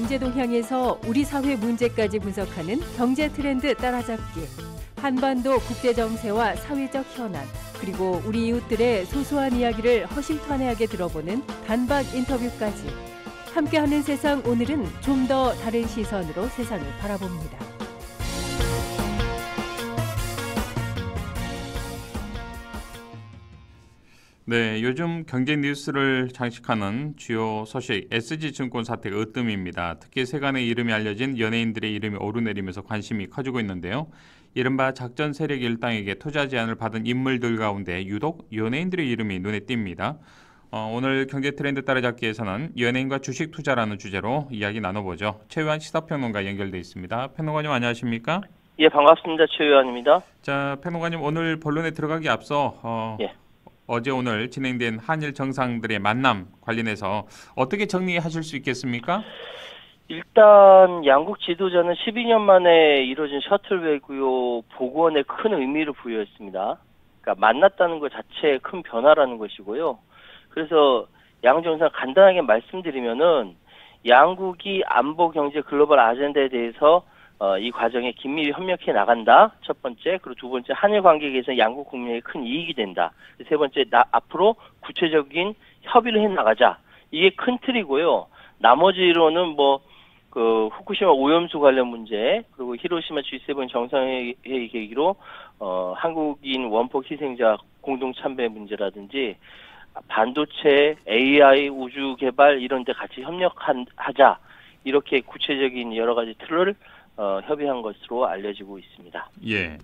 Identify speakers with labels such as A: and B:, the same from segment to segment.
A: 경제 동향에서 우리 사회 문제까지 분석하는 경제 트렌드 따라잡기. 한반도 국제 정세와 사회적 현안, 그리고 우리 이웃들의 소소한 이야기를 허심탄회하게 들어보는 단박 인터뷰까지. 함께하는 세상, 오늘은 좀 더 다른 시선으로 세상을 바라봅니다.
B: 네, 요즘 경제 뉴스를 장식하는 주요 소식, SG증권 사태가 으뜸입니다. 특히 세간의 이름이 알려진 연예인들의 이름이 오르내리면서 관심이 커지고 있는데요. 이른바 작전 세력 일당에게 투자 제안을 받은 인물들 가운데 유독 연예인들의 이름이 눈에 띕니다. 오늘 경제 트렌드 따라잡기에서는 연예인과 주식 투자라는 주제로 이야기 나눠보죠. 최유한 시사평론가 연결돼 있습니다. 평론가님 안녕하십니까?
C: 예, 반갑습니다. 최유한입니다.
B: 자, 평론가님 오늘 본론에 들어가기 앞서
C: 예.
B: 어제 오늘 진행된 한일 정상들의 만남 관련해서 어떻게 정리하실 수 있겠습니까?
C: 일단 양국 지도자는 12년 만에 이루어진 셔틀 외교 복원에 큰 의미를 부여했습니다. 그러니까 만났다는 것 자체에 큰 변화라는 것이고요. 그래서 양 정상 간단하게 말씀드리면은 양국이 안보, 경제, 글로벌 아젠다에 대해서 이 과정에 긴밀히 협력해 나간다. 첫 번째. 그리고 두 번째, 한일 관계에 대해서 양국 국민에게 큰 이익이 된다. 세 번째, 앞으로 구체적인 협의를 해 나가자. 이게 큰 틀이고요. 나머지로는 후쿠시마 오염수 관련 문제, 그리고 히로시마 G7 정상회의 계기로 한국인 원폭 희생자 공동 참배 문제라든지 반도체, AI, 우주 개발 이런 데 같이 협력하자. 이렇게 구체적인 여러 가지 틀을 협의한 것으로 알려지고 있습니다.
B: 예.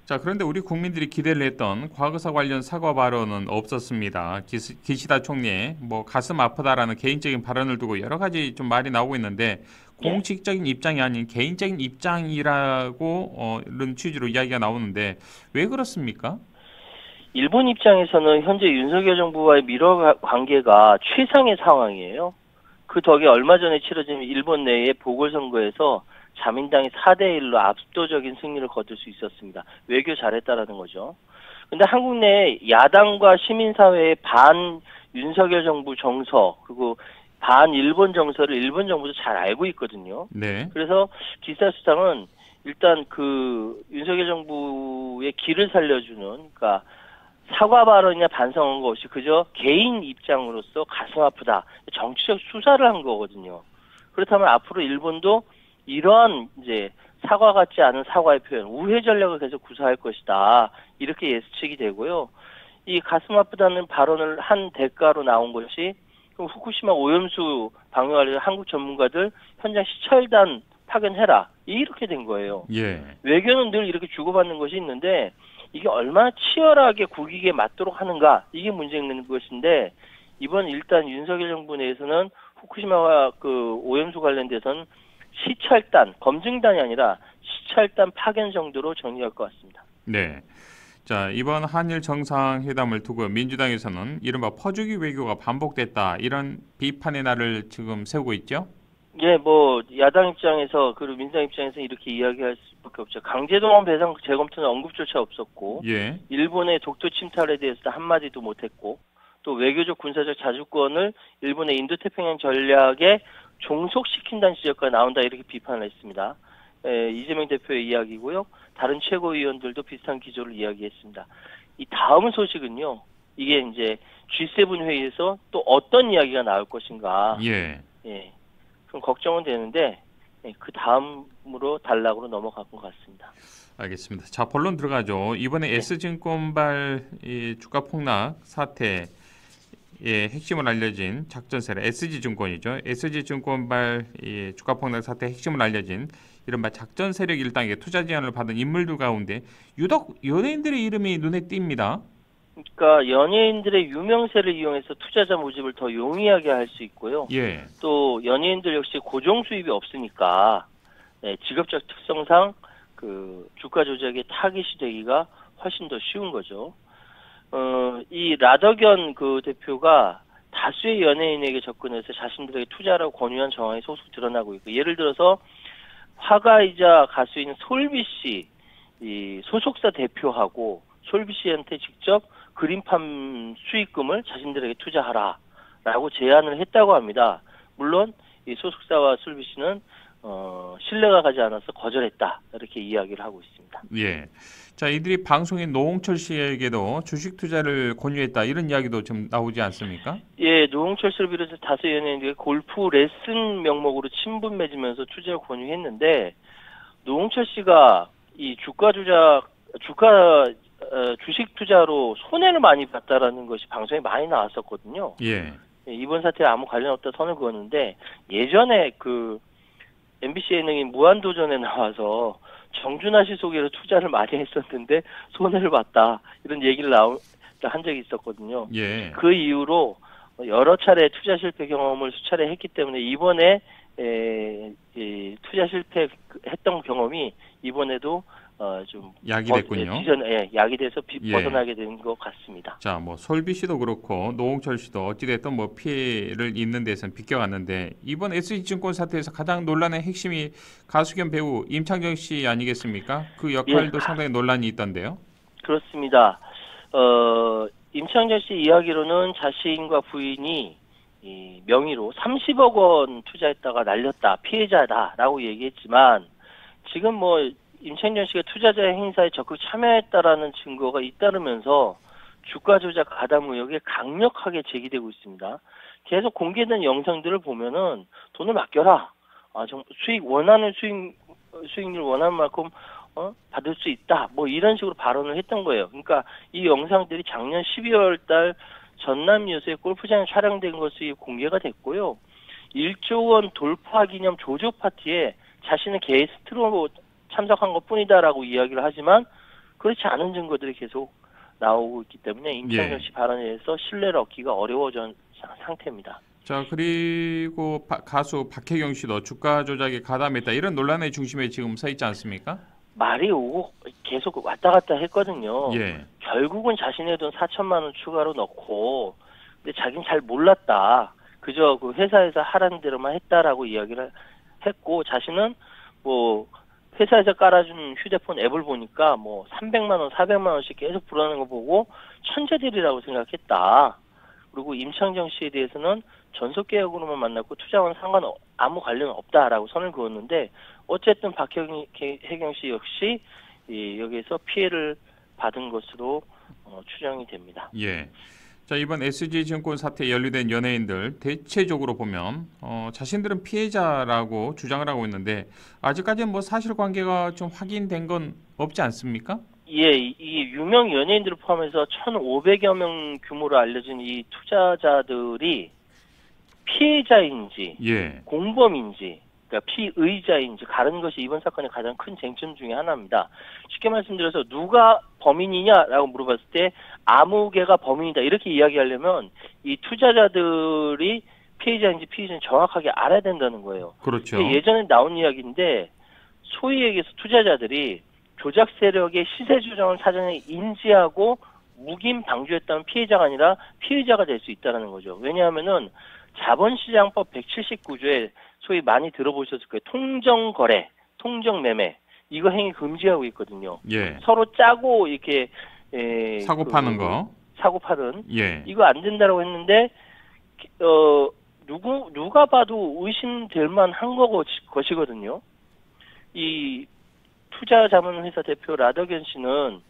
B: 자, 그런데 우리 국민들이 기대를 했던 과거사 관련 사과 발언은 없었습니다. 기시다 총리의 가슴 아프다라는 개인적인 발언을 두고 여러 가지 좀 말이 나오고 있는데 공식적인 입장이 아닌 개인적인 입장이라고 이런 취지로 이야기가 나오는데 왜 그렇습니까?
C: 일본 입장에서는 현재 윤석열 정부와의 밀원 관계가 최상의 상황이에요. 그 덕에 얼마 전에 치러진 일본 내의 보궐선거에서 자민당이 4대1로 압도적인 승리를 거둘 수 있었습니다. 외교 잘했다라는 거죠. 근데 한국 내 야당과 시민사회의 반 윤석열 정부 정서, 그리고 반 일본 정서를 일본 정부도 잘 알고 있거든요.
B: 네.
C: 그래서 기시다 수상은 일단 윤석열 정부의 길을 살려주는, 그러니까 사과 발언이나 반성한 거 없이 그저 개인 입장으로서 가슴 아프다. 정치적 수사를 한 거거든요. 그렇다면 앞으로 일본도 이러한 사과 같지 않은 사과의 표현, 우회 전략을 계속 구사할 것이다. 이렇게 예측이 되고요. 이 가슴 아프다는 발언을 한 대가로 나온 것이 후쿠시마 오염수 방류 관련 한국 전문가들 현장 시찰단 파견해라. 이렇게 된 거예요.
B: 예.
C: 외교는 늘 이렇게 주고받는 것이 있는데 이게 얼마나 치열하게 국익에 맞도록 하는가, 이게 문제인 것인데 이번 일단 윤석열 정부 내에서는 후쿠시마와 오염수 관련돼서는 시찰단, 검증단이 아니라 시찰단 파견 정도로 정리할 것 같습니다.
B: 네. 자, 이번 한일 정상회담을 두고 민주당에서는 이른바 퍼주기 외교가 반복됐다. 이런 비판의 날을 지금 세우고 있죠?
C: 예, 야당 입장에서, 그리고 민주당 입장에서 이렇게 이야기할 수밖에 없죠. 강제동원 배상 재검토는 언급조차 없었고,
B: 예.
C: 일본의 독도 침탈에 대해서 한마디도 못했고, 또 외교적 군사적 자주권을 일본의 인도태평양 전략에 종속시킨다는 지적가 나온다, 이렇게 비판을 했습니다. 이재명 대표의 이야기고요. 다른 최고위원들도 비슷한 기조를 이야기했습니다. 이 다음 소식은요. 이게 G7 회의에서 또 어떤 이야기가 나올 것인가.
B: 예.
C: 예. 좀 걱정은 되는데 그 다음으로 단락으로 넘어갈 것 같습니다.
B: 알겠습니다. 자, 본론 들어가죠. 이번에
C: 네.
B: S증권발 주가 폭락 사태의 핵심을 알려진 작전 세력 SG증권이죠. SG증권발 주가 폭락 사태 핵심을 알려진 이른바 작전 세력 일당에게 투자 제안을 받은 인물들 가운데 유독 연예인들의 이름이 눈에 띕니다.
C: 그러니까 연예인들의 유명세를 이용해서 투자자 모집을 더 용이하게 할 수 있고요.
B: 예.
C: 또 연예인들 역시 고정 수입이 없으니까 직업적 특성상 주가 조작의 타깃이 되기가 훨씬 더 쉬운 거죠. 이 라더견 대표가 다수의 연예인에게 접근해서 자신들에게 투자라고 권유한 정황이 속속 드러나고 있고, 예를 들어서 화가이자 가수인 솔비 씨, 이 소속사 대표하고 솔비 씨한테 직접 그림판 수익금을 자신들에게 투자하라라고 제안을 했다고 합니다. 물론 이 소속사와 술비 씨는 신뢰가 가지 않아서 거절했다 이렇게 이야기를 하고 있습니다.
B: 예. 자, 이들이 방송인 노홍철 씨에게도 주식 투자를 권유했다 이런 이야기도 좀 나오지 않습니까?
C: 예, 노홍철 씨를 비롯해서 다수 연예인들이 골프 레슨 명목으로 친분 맺으면서 투자를 권유했는데 노홍철 씨가 이 주식 투자로 손해를 많이 봤다라는 것이 방송에 많이 나왔었거든요.
B: 예.
C: 이번 사태에 아무 관련 없다 선을 그었는데 예전에 그 MBC 예능인 무한도전에 나와서 정준하 씨 소개로 투자를 많이 했었는데 손해를 봤다 이런 얘기를 한 적이 있었거든요.
B: 예.
C: 그 이후로 여러 차례 투자 실패 경험을 수차례 했기 때문에 이번에 투자 실패했던 경험이 이번에도 좀
B: 약이 됐군요.
C: 약이 돼서
B: 예.
C: 벗어나게 된 것 같습니다.
B: 자, 뭐 솔비 씨도 그렇고 노홍철 씨도 어찌됐든 뭐 피해를 입는 데서는 비껴갔는데 이번 SG증권 사태에서 가장 논란의 핵심이 가수 겸 배우 임창정 씨 아니겠습니까? 그 역할도 상당히 논란이 있던데요.
C: 그렇습니다. 임창정 씨 이야기로는 자신과 부인이 이 명의로 30억 원 투자했다가 날렸다, 피해자다라고 얘기했지만 지금 뭐 임창정 씨가 투자자 행사에 적극 참여했다라는 증거가 잇따르면서 주가 조작 가담 의혹이 강력하게 제기되고 있습니다. 계속 공개된 영상들을 보면은 돈을 맡겨라. 원하는 수익률 원하는 만큼 받을 수 있다. 뭐 이런 식으로 발언을 했던 거예요. 그러니까 이 영상들이 작년 12월 달 전남 여수의 골프장에 촬영된 것이 공개가 됐고요. 1조 원 돌파 기념 조조 파티에 자신은 게스트로 참석한 것뿐이다라고 이야기를 하지만 그렇지 않은 증거들이 계속 나오고 있기 때문에 임창정 씨 발언에 대해서 신뢰를 얻기가 어려워진 상태입니다.
B: 자, 그리고 가수 박혜경 씨도 주가 조작에 가담했다 이런 논란의 중심에 지금 서 있지 않습니까?
C: 말이 오고 계속 왔다 갔다 했거든요.
B: 예.
C: 결국은 자신의 돈 4천만 원 추가로 넣고 근데 자기는 잘 몰랐다. 그저 그 회사에서 하라는 대로만 했다라고 이야기를 했고 자신은 뭐 회사에서 깔아준 휴대폰 앱을 보니까 뭐 300만 원, 400만 원씩 계속 불어나는 거 보고 천재들이라고 생각했다. 그리고 임창정 씨에 대해서는 전속 계약으로만 만났고 투자와는 아무 관련 없다라고 선을 그었는데 어쨌든 박혜경 씨 역시 여기에서 피해를 받은 것으로 추정이 됩니다.
B: 예. 자, 이번 SG증권 사태에 연루된 연예인들 대체적으로 보면 자신들은 피해자라고 주장을 하고 있는데 아직까지는 뭐 사실관계가 좀 확인된 건 없지 않습니까?
C: 예, 이 유명 연예인들을 포함해서 1,500여 명 규모로 알려진 이 투자자들이 피해자인지 공범인지 그러니까 피의자인지 가르는 것이 이번 사건의 가장 큰 쟁점 중에 하나입니다. 쉽게 말씀드려서 누가 범인이냐라고 물어봤을 때 아무 개가 범인이다 이렇게 이야기하려면 이 투자자들이 피해자인지 피의자인지 정확하게 알아야 된다는 거예요.
B: 그렇죠.
C: 예전에 나온 이야기인데 소위 얘기해서 투자자들이 조작 세력의 시세 조정을 사전에 인지하고 묵인 방조했다면 피해자가 아니라 피의자가 될 수 있다는 거죠. 왜냐하면은 자본시장법 179조에 소위 많이 들어보셨을 거예요. 통정거래, 통정매매 이거 행위 금지하고 있거든요.
B: 예.
C: 서로 짜고 이렇게
B: 사고 파는 거.
C: 사고 파는
B: 예.
C: 이거 안 된다라고 했는데 누가 봐도 의심될 만한 것이거든요. 이 투자자문회사 대표 라더견 씨는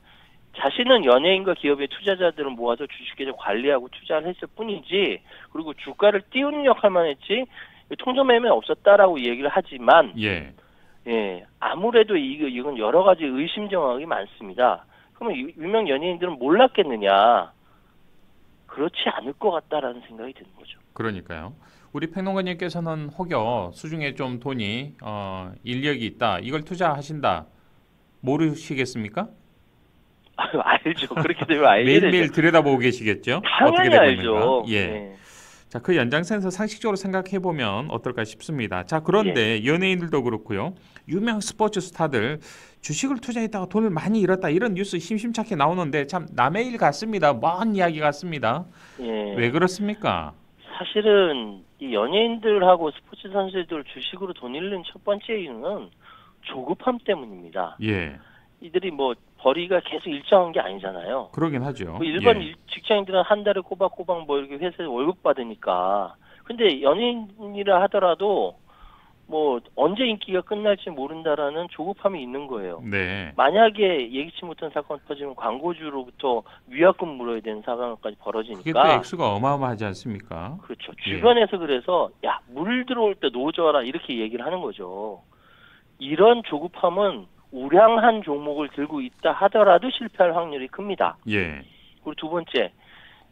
C: 자신은 연예인과 기업의 투자자들을 모아서 주식계좌 관리하고 투자를 했을 뿐이지 그리고 주가를 띄우는 역할만 했지 통정매매 없었다라고 얘기를 하지만 아무래도 이건 여러 가지 의심 정황이 많습니다. 그러면 유명 연예인들은 몰랐겠느냐? 그렇지 않을 것 같다라는 생각이 드는 거죠.
B: 그러니까요. 우리 평론가님께서는 혹여 수중에 좀 돈이 인력이 있다. 이걸 투자하신다. 모르시겠습니까?
C: 알죠. 그렇게 되면 알게
B: 매일매일
C: 되죠.
B: 들여다보고 계시겠죠?
C: 당연히
B: 어떻게 되고
C: 알죠.
B: 있는가. 예. 자, 그 연장선에서 상식적으로 생각해 보면 어떨까 싶습니다. 자, 그런데 연예인들도 그렇고요. 유명 스포츠 스타들 주식을 투자했다가 돈을 많이 잃었다 이런 뉴스 심심찮게 나오는데 참 남의 일 같습니다. 먼 이야기 같습니다. 왜 그렇습니까?
C: 사실은 이 연예인들하고 스포츠 선수들 주식으로 돈 잃는 첫 번째 이유는 조급함 때문입니다. 이들이 뭐 벌이가 계속 일정한 게 아니잖아요.
B: 그러긴 하죠.
C: 일반 직장인들은 한 달에 꼬박꼬박 뭐 이렇게 회사에서 월급 받으니까 근데 연예인이라 하더라도 뭐 언제 인기가 끝날지 모른다라는 조급함이 있는 거예요.
B: 네.
C: 만약에 예기치 못한 사건이 터지면 광고주로부터 위약금 물어야 되는 상황까지
B: 그게 또
C: 벌어지니까
B: 액수가 어마어마하지 않습니까?
C: 그렇죠.
B: 예.
C: 주변에서 그래서 야, 물 들어올 때 노져라 이렇게 얘기를 하는 거죠. 이런 조급함은 우량한 종목을 들고 있다 하더라도 실패할 확률이 큽니다.
B: 예.
C: 그리고 두 번째,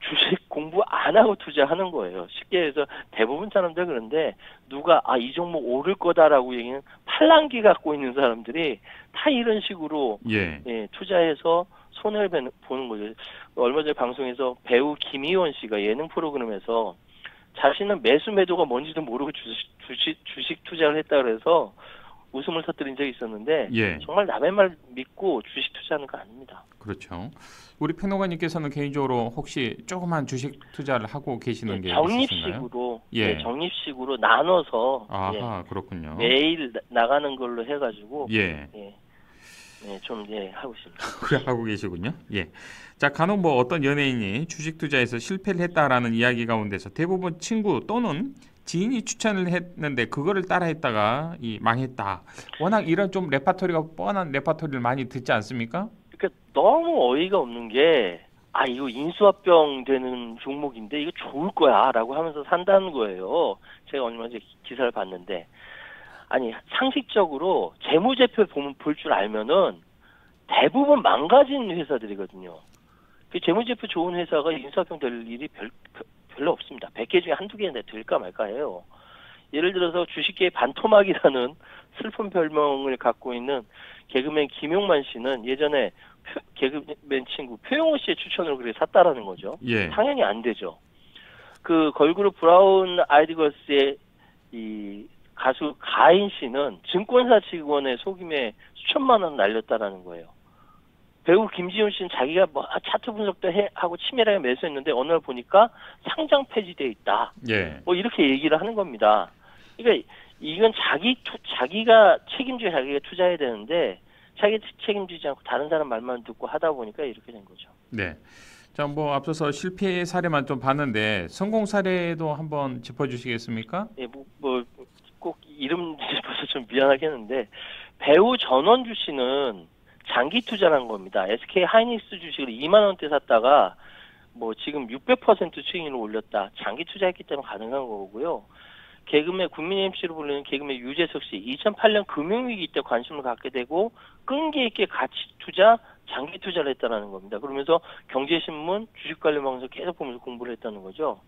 C: 주식 공부 안 하고 투자하는 거예요. 쉽게 해서 대부분 사람들 그런데 누가 이 종목 오를 거다라고 얘기는 팔랑귀 갖고 있는 사람들이 다 이런 식으로
B: 예.
C: 투자해서 손해를 보는 거죠. 얼마 전에 방송에서 배우 김희원 씨가 예능 프로그램에서 자신은 매수 매도가 뭔지도 모르고 주식 투자를 했다 그래서 웃음을 터뜨린 적이 있었는데
B: 예.
C: 정말 남의 말 믿고 주식 투자하는 거 아닙니다.
B: 그렇죠. 우리 평론가님께서는 개인적으로 혹시 조그만 주식 투자를 하고 계시는 게 있으신가요?
C: 적립식으로
B: 예.
C: 적립식으로 나눠서
B: 아하, 그렇군요.
C: 매일 나가는 걸로 해가지고
B: 예.
C: 좀 하고 있습니다.
B: 그래 하고 계시군요. 예. 자, 간혹 뭐 어떤 연예인이 주식 투자에서 실패를 했다라는 이야기 가운데서 대부분 친구 또는 지인이 추천을 했는데 그거를 따라했다가 망했다. 워낙 이런 좀 레파토리가 뻔한 레파토리를 많이 듣지 않습니까?
C: 그러니까 너무 어이가 없는 게 이거 인수합병 되는 종목인데 이거 좋을 거야라고 하면서 산다는 거예요. 제가 얼마 전에 기사를 봤는데 아니 상식적으로 재무제표 보면 볼 줄 알면은 대부분 망가진 회사들이거든요. 그 재무제표 좋은 회사가 인수합병 될 일이 별로 없습니다. 100개 중에 한두 개는 될까 말까 해요. 예를 들어서 주식계의 반토막이라는 슬픈 별명을 갖고 있는 개그맨 김용만 씨는 예전에 개그맨 친구 표용호 씨의 추천으로 그렇게 샀다라는 거죠.
B: 예.
C: 당연히 안 되죠. 그 걸그룹 브라운 아이드 걸스의 이 가수 가인 씨는 증권사 직원의 속임에 수천만 원 날렸다라는 거예요. 배우 김지훈 씨는 자기가 차트 분석도 하고 치밀하게 매수했는데 어느 날 보니까 상장 폐지돼 있다.
B: 예.
C: 이렇게 얘기를 하는 겁니다. 그러니까 이건 자기가 책임지고 자기가 투자해야 되는데 자기 책임지지 않고 다른 사람 말만 듣고 하다 보니까 이렇게 된 거죠.
B: 네. 자, 뭐 앞서서 실패 사례만 좀 봤는데 성공 사례도 한번 짚어주시겠습니까?
C: 예, 꼭 이름 짚어서 좀 미안하겠는데 배우 전원주 씨는 장기 투자를 한 겁니다. SK 하이닉스 주식을 2만 원대 샀다가 지금 600% 수익률을 올렸다. 장기 투자했기 때문에 가능한 거고요. 개그맨 국민 MC로 불리는 개그맨 유재석 씨 2008년 금융위기 때 관심을 갖게 되고 끈기 있게 가치 투자, 장기 투자를 했다는 겁니다. 그러면서 경제신문, 주식관련 방송 계속 보면서 공부를 했다는 거죠.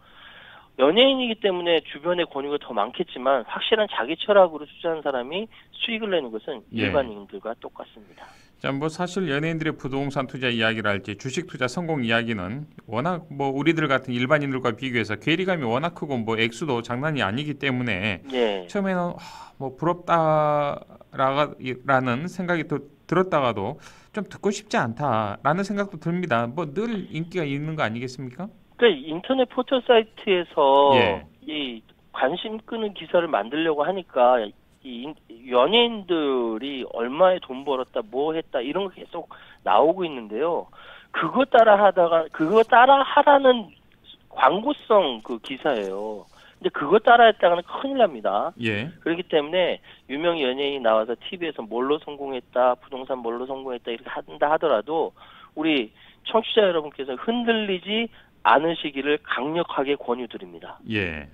C: 연예인이기 때문에 주변의 권유가 더 많겠지만 확실한 자기 철학으로 투자하는 사람이 수익을 내는 것은 일반인들과 똑같습니다.
B: 자, 뭐 사실 연예인들의 부동산 투자 이야기를 할지 주식 투자 성공 이야기는 워낙 우리들 같은 일반인들과 비교해서 괴리감이 워낙 크고 액수도 장난이 아니기 때문에 처음에는 부럽다라는 생각이 들었다가도 좀 듣고 싶지 않다라는 생각도 듭니다. 늘 인기가 있는 거 아니겠습니까?
C: 그러니까 인터넷 포털 사이트에서 이 관심 끄는 기사를 만들려고 하니까 이 연예인들이 얼마에 돈 벌었다, 뭐 했다 이런 거 계속 나오고 있는데요. 그거 따라 하라는 광고성 그 기사예요. 근데 그거 따라 했다가는 큰일 납니다.
B: 예.
C: 그렇기 때문에 유명 연예인이 나와서 TV에서 뭘로 성공했다, 부동산 뭘로 성공했다 이렇게 한다 하더라도 우리 청취자 여러분께서 흔들리지 않으시기를 강력하게 권유드립니다.
B: 예.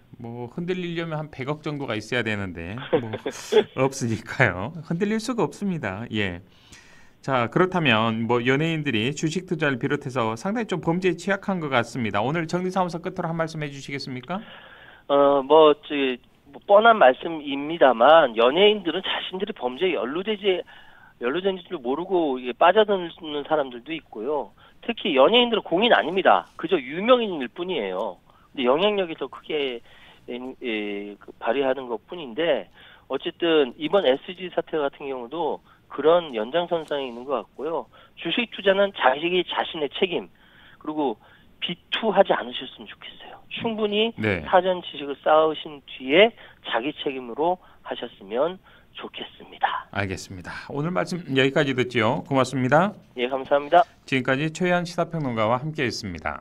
B: 흔들리려면 한 100억 정도가 있어야 되는데 없으니까요. 흔들릴 수가 없습니다. 예. 자, 그렇다면 연예인들이 주식 투자를 비롯해서 상당히 좀 범죄에 취약한 것 같습니다. 오늘 정리사무소 끝으로 한 말씀 해주시겠습니까?
C: 뻔한 말씀입니다만 연예인들은 자신들이 범죄에 연루된지도 모르고 빠져드는 사람들도 있고요. 특히 연예인들은 공인 아닙니다. 그저 유명인일 뿐이에요. 근데 영향력이 더 크게 발휘하는 것뿐인데 어쨌든 이번 SG 사태 같은 경우도 그런 연장선상에 있는 것 같고요. 주식 투자는 자신의 책임 그리고 비투하지 않으셨으면 좋겠어요. 충분히 사전 지식을 쌓으신 뒤에 자기 책임으로 하셨으면 좋겠습니다.
B: 알겠습니다. 오늘 말씀 여기까지 듣지요. 고맙습니다.
C: 예, 감사합니다.
B: 지금까지 최현 시사평론가와 함께했습니다.